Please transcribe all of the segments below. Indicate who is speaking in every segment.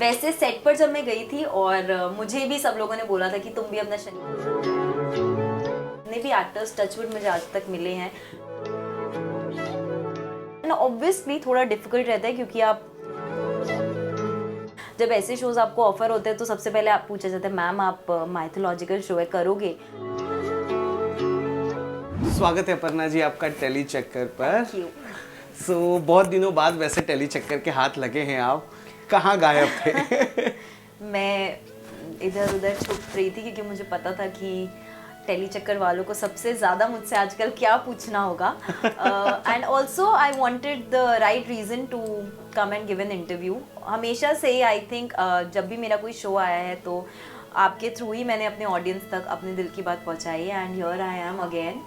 Speaker 1: वैसे सेट पर जब मैं गई थी और मुझे भी सब लोगों ने बोला था कि तुम भी अपना जितने भी एक्टर्स टचवुड मुझे आज तक मिले हैं, ऑब्वियसली थोड़ा डिफिकल्ट रहता है क्योंकि आप जब ऐसे शोज आपको ऑफर होते हैं तो सबसे पहले आप पूछा जाता है मैम आप माइथोलॉजिकल शो है करोगे।
Speaker 2: स्वागत है अपर्णा जी आपका टेली चक्कर पर।
Speaker 1: Thank you.
Speaker 2: बहुत दिनों बाद वैसे टेली चक्कर के हाथ लगे हैं, आप कहाँ गायब थे?
Speaker 1: मैं इधर उधर छुप रही थी क्योंकि मुझे पता था कि टेली चक्कर वालों को सबसे ज़्यादा मुझसे आजकल क्या पूछना होगा, and also I wanted the right reason to come and give an interview. हमेशा से ही आई थिंक जब भी मेरा कोई शो आया है तो आपके थ्रू ही मैंने अपने ऑडियंस तक अपने दिल की बात पहुंचाई है, and here I am again.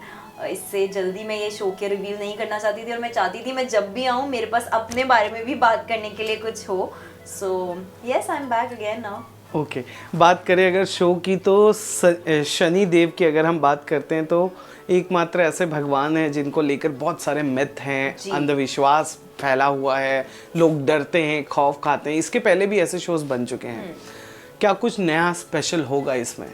Speaker 1: इससे जल्दी मैं ये शो के रिवील नहीं करना चाहती थी और मैं चाहती थी मैं जब भी आऊँ मेरे पास अपने बारे में भी बात करने के लिए कुछ हो। So yes I am back again now.
Speaker 2: Okay, बात करें अगर शो की तो शनि देव की अगर हम बात करते हैं तो एकमात्र ऐसे भगवान हैं जिनको लेकर बहुत सारे मिथ हैं, अंधविश्वास फैला हुआ है, लोग डरते हैं, खौफ खाते हैं। इसके पहले भी ऐसे शोज बन चुके हैं, क्या कुछ नया स्पेशल होगा इसमें?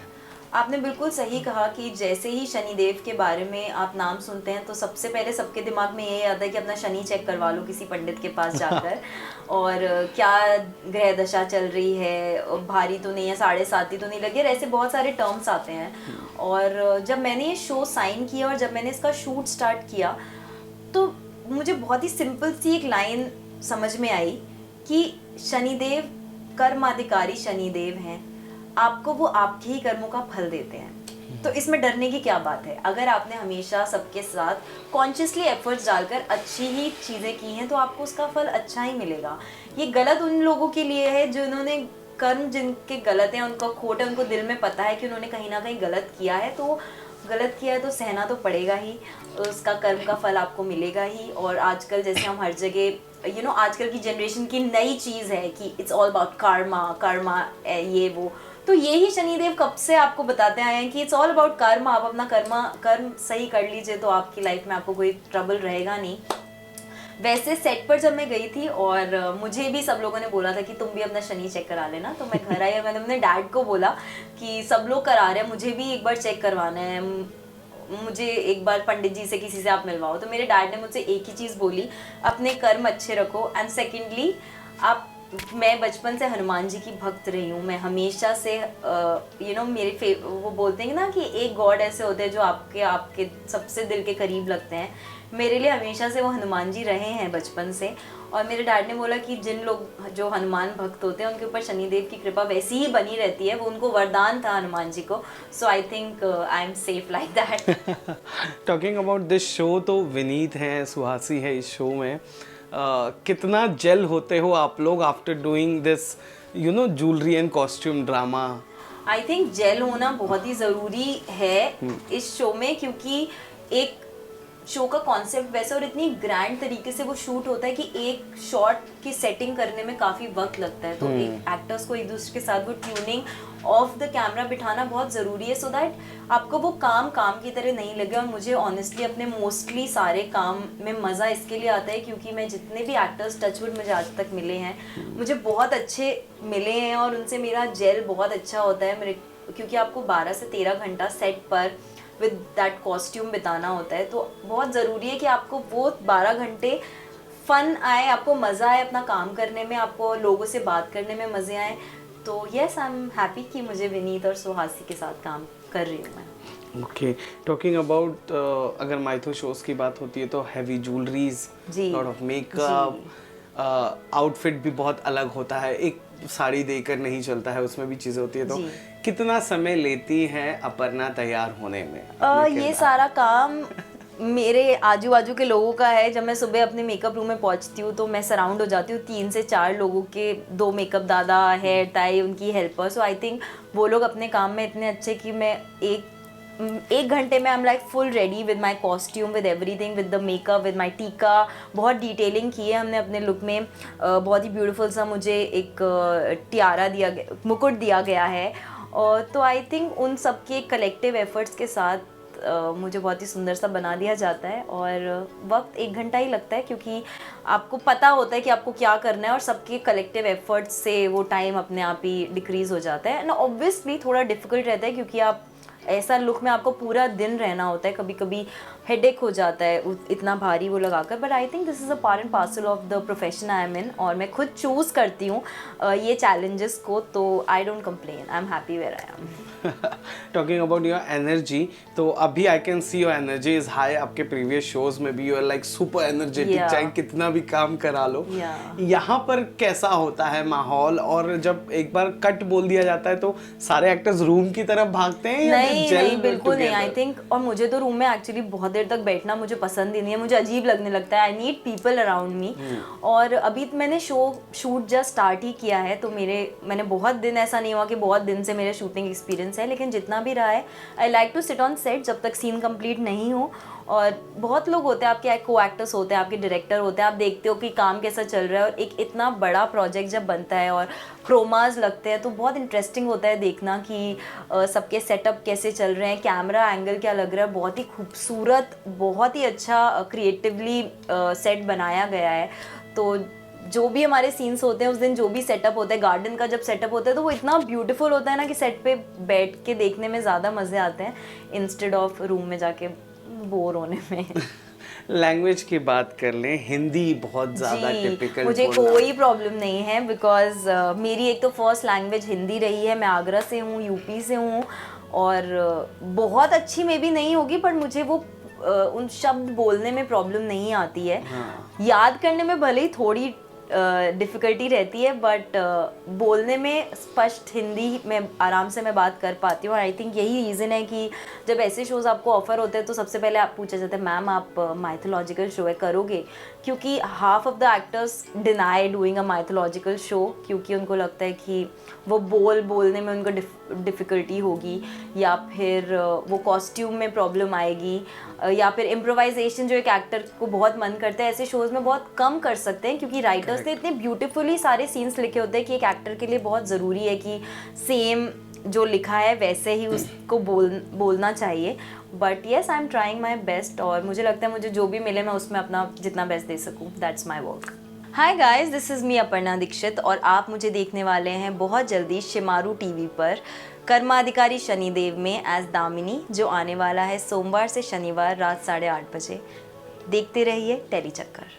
Speaker 1: आपने बिल्कुल सही कहा कि जैसे ही शनिदेव के बारे में आप नाम सुनते हैं तो सबसे पहले सबके दिमाग में ये आता है कि अपना शनि चेक करवा लो किसी पंडित के पास जाकर और क्या ग्रह दशा चल रही है, भारी तो नहीं है, 7.5 तो नहीं लगे, ऐसे बहुत सारे टर्म्स आते हैं। और जब मैंने ये शो साइन किया और जब मैंने इसका शूट स्टार्ट किया तो मुझे बहुत ही सिंपल सी एक लाइन समझ में आई कि शनिदेव कर्माधिकारी शनिदेव हैं, आपको वो आपके ही कर्मों का फल देते हैं। तो इसमें डरने की क्या बात है? अगर आपने हमेशा सबके साथ कॉन्शियसली एफर्ट्स डालकर अच्छी ही चीज़ें की हैं तो आपको उसका फल अच्छा ही मिलेगा। ये गलत उन लोगों के लिए है जिन्होंने कर्म जिनके गलत हैं, उनका खोट है, उनको दिल में पता है कि उन्होंने कहीं ना कहीं गलत किया है, तो गलत किया है तो सहना तो पड़ेगा ही, उसका कर्म का फल आपको मिलेगा ही। और आजकल जैसे हम हर जगह आजकल की जनरेशन की नई चीज़ है कि इट्स ऑल अबाउट कर्मा ये वो, तो ये ही शनिदेव कब से आपको बताते आए हैं कि इट्स ऑल अबाउट कर्म। आप अपना कर्म सही कर लीजिए तो आपकी लाइफ में आपको कोई ट्रबल रहेगा नहीं। वैसे सेट पर जब मैं गई थी और मुझे भी सब लोगों ने बोला था कि तुम भी अपना शनि चेक करा लेना, तो मैं घर आई और मैंने अपने डैड को बोला कि सब लोग करा रहे हैं, मुझे भी एक बार चेक करवाना है, मुझे एक बार पंडित जी से किसी से आप मिलवाओ। तो मेरे डैड ने मुझसे एक ही चीज़ बोली, अपने कर्म अच्छे रखो, एंड सेकेंडली मैं बचपन से हनुमान जी की भक्त रही हूँ। मैं हमेशा से मेरे वो बोलते हैं ना कि एक गॉड ऐसे होते हैं जो आपके सबसे दिल के करीब लगते हैं, मेरे लिए हमेशा से वो हनुमान जी रहे हैं बचपन से। और मेरे डैड ने बोला कि जिन लोग जो हनुमान भक्त होते हैं उनके ऊपर शनिदेव की कृपा वैसी ही बनी रहती है, वो उनको वरदान था हनुमान जी को। So I think I am safe like that.
Speaker 2: Talking about this show, तो विनीत हैं, सुहासी है इस शो में। कितना जेल होते हो आप लोग after doing this jewellery and costume drama?
Speaker 1: I think jail होना बहुत ही ज़रूरी है इस शो में, क्योंकि एक शो का कॉन्सेप्ट वैसे और इतनी ग्रैंड तरीके से वो शूट होता है कि एक शॉट की सेटिंग करने में काफ़ी वक्त लगता है। तो एक एक्टर्स को एक दूसरे के साथ वो ट्यूनिंग ऑफ द कैमरा बिठाना बहुत ज़रूरी है, सो दैट आपको वो काम की तरह नहीं लगे। और मुझे ऑनेस्टली अपने मोस्टली सारे काम में मज़ा इसके लिए आता है क्योंकि मैं जितने भी एक्टर्स टचवुड मुझे आज तक मिले हैं मुझे बहुत अच्छे मिले हैं और उनसे मेरा जेल बहुत अच्छा होता है मेरे, क्योंकि आपको 12 से 13 घंटा सेट पर विद दैट कॉस्ट्यूम बिताना होता है। तो बहुत ज़रूरी है कि आपको वो 12 घंटे फन आए, आपको मज़ा आए अपना काम करने में, आपको लोगों से बात करने में मज़े आए। तो येस आई एम हैप्पी कि मुझे विनीत और सुहासी के साथ काम कर रही हूँ मैं।
Speaker 2: ओके, टॉकिंग अबाउट अगर माइथो शोज की बात होती है तो heavy jewelleries, lot of makeup, outfit भी बहुत अलग होता है, एक साड़ी देकर नहीं चलता है, उसमें भी चीज़ें होती है। तो कितना समय लेती है अपर्णा तैयार होने में?
Speaker 1: ये सारा काम मेरे आजू बाजू के लोगों का है। जब मैं सुबह अपने मेकअप रूम में पहुंचती हूँ तो मैं सराउंड हो जाती हूँ 3 से 4 लोगों के, 2 मेकअप दादा, हेयर टाई, उनकी हेल्पर। सो आई थिंक वो लोग अपने काम में इतने अच्छे कि मैं एक घंटे में I am like full ready with my costume, with everything, with the makeup, with my टीका। बहुत डिटेलिंग की है हमने अपने लुक में। बहुत ही ब्यूटीफुल सा मुझे एक टियारा दिया गया, मुकुट दिया गया है। और तो आई थिंक उन सब के कलेक्टिव एफर्ट्स के साथ मुझे बहुत ही सुंदर सा बना दिया जाता है और वक्त 1 घंटा ही लगता है क्योंकि आपको पता होता है कि आपको क्या करना है और सबके कलेक्टिव एफर्ट्स से वो टाइम अपने आप ही डिक्रीज़ हो जाता है। एंड ऑब्वियसली थोड़ा डिफिकल्ट रहता है क्योंकि आप ऐसा लुक में आपको पूरा दिन रहना होता है, कभी कभी हेडेक हो जाता है इतना भारी वो लगाकर, but I think this is a part and parcel of the profession I am in और मैं खुद चूज़ करती हूँ ये चैलेंजेस को, तो I don't complain, I am happy where I am.
Speaker 2: Talking about your energy, तो अभी I can see your energy is high. आपके प्रीवियस शोज में भी you are like super energetic, चाहे कितना भी काम करा लो। यहाँ पर कैसा होता है माहौल, और जब एक बार कट बोल दिया जाता है तो सारे एक्टर्स रूम की तरफ भागते हैं या
Speaker 1: नहीं, बिल्कुल नहीं, आई थिंक। और मुझे तो रूम में एक्चुअली बहुत देर तक बैठना मुझे पसंद ही नहीं है, मुझे अजीब लगने लगता है। I need people around me. और अभी मैंने शूट जस्ट स्टार्ट ही किया है, तो मैंने बहुत दिन, ऐसा नहीं हुआ कि बहुत दिन से मेरे शूटिंग एक्सपीरियंस है, लेकिन जितना भी रहा है I like to sit on set जब तक सीन कंप्लीट नहीं हो। और बहुत लोग होते हैं, आपके को एक्टर्स होते हैं, आपके डायरेक्टर होते हैं, आप देखते हो कि काम कैसा चल रहा है। और एक इतना बड़ा प्रोजेक्ट जब बनता है और क्रोमाज लगते हैं तो बहुत इंटरेस्टिंग होता है देखना कि सबके सेटअप कैसे चल रहे हैं, कैमरा एंगल क्या लग रहा है। बहुत ही खूबसूरत, बहुत ही अच्छा क्रिएटिवली सेट बनाया गया है। तो जो भी हमारे सीन्स होते हैं उस दिन, जो भी सेटअप होता है, गार्डन का जब सेटअप होता है तो वो इतना ब्यूटीफुल होता है ना कि सेट पे बैठ के देखने में ज़्यादा मज़े आते हैं इंस्टेड ऑफ रूम में जाके बोर होने में।
Speaker 2: लैंग्वेज की बात कर लें, हिंदी बहुत ज़्यादा टिपिकल,
Speaker 1: मुझे कोई प्रॉब्लम नहीं है बिकॉज मेरी एक तो फर्स्ट लैंग्वेज हिंदी रही है। मैं आगरा से हूँ, यूपी से हूँ, और बहुत अच्छी मे भी नहीं होगी पर मुझे वो उन शब्द बोलने में प्रॉब्लम नहीं आती है। याद करने में भले ही थोड़ी डिफ़िकल्टी रहती है, बट बोलने में स्पष्ट हिंदी में आराम से मैं बात कर पाती हूँ। और आई थिंक यही रीज़न है कि जब ऐसे शोज़ आपको ऑफ़र होते हैं तो सबसे पहले आप पूछा जाता है, मैम आप माइथोलॉजिकल शो है करोगे? क्योंकि half of the actors deny doing a mythological show, क्योंकि उनको लगता है कि वो बोलने में उनको डिफ़िकल्टी होगी, या फिर वो कॉस्ट्यूम में प्रॉब्लम आएगी, या फिर इम्प्रोवाइजेशन जो एक एक्टर को बहुत मन करता है ऐसे शोज़ में बहुत कम कर सकते हैं, क्योंकि राइटर्स ने इतने ब्यूटीफुली सारे सीन्स लिखे होते हैं कि एक एक्टर के लिए बहुत ज़रूरी है कि सेम जो लिखा है वैसे ही उसको बोलना चाहिए। But yes, I am trying my best, और मुझे लगता है मुझे जो भी मिले मैं उसमें अपना जितना बेस्ट दे सकूँ, that's my work. Hi guys, this is me Aparna Dixit, और आप मुझे देखने वाले हैं बहुत जल्दी शिमारू टीवी पर कर्माधिकारी शनिदेव में एज दामिनी, जो आने वाला है सोमवार से शनिवार रात 8:30 बजे। देखते रहिए टेली चक्कर।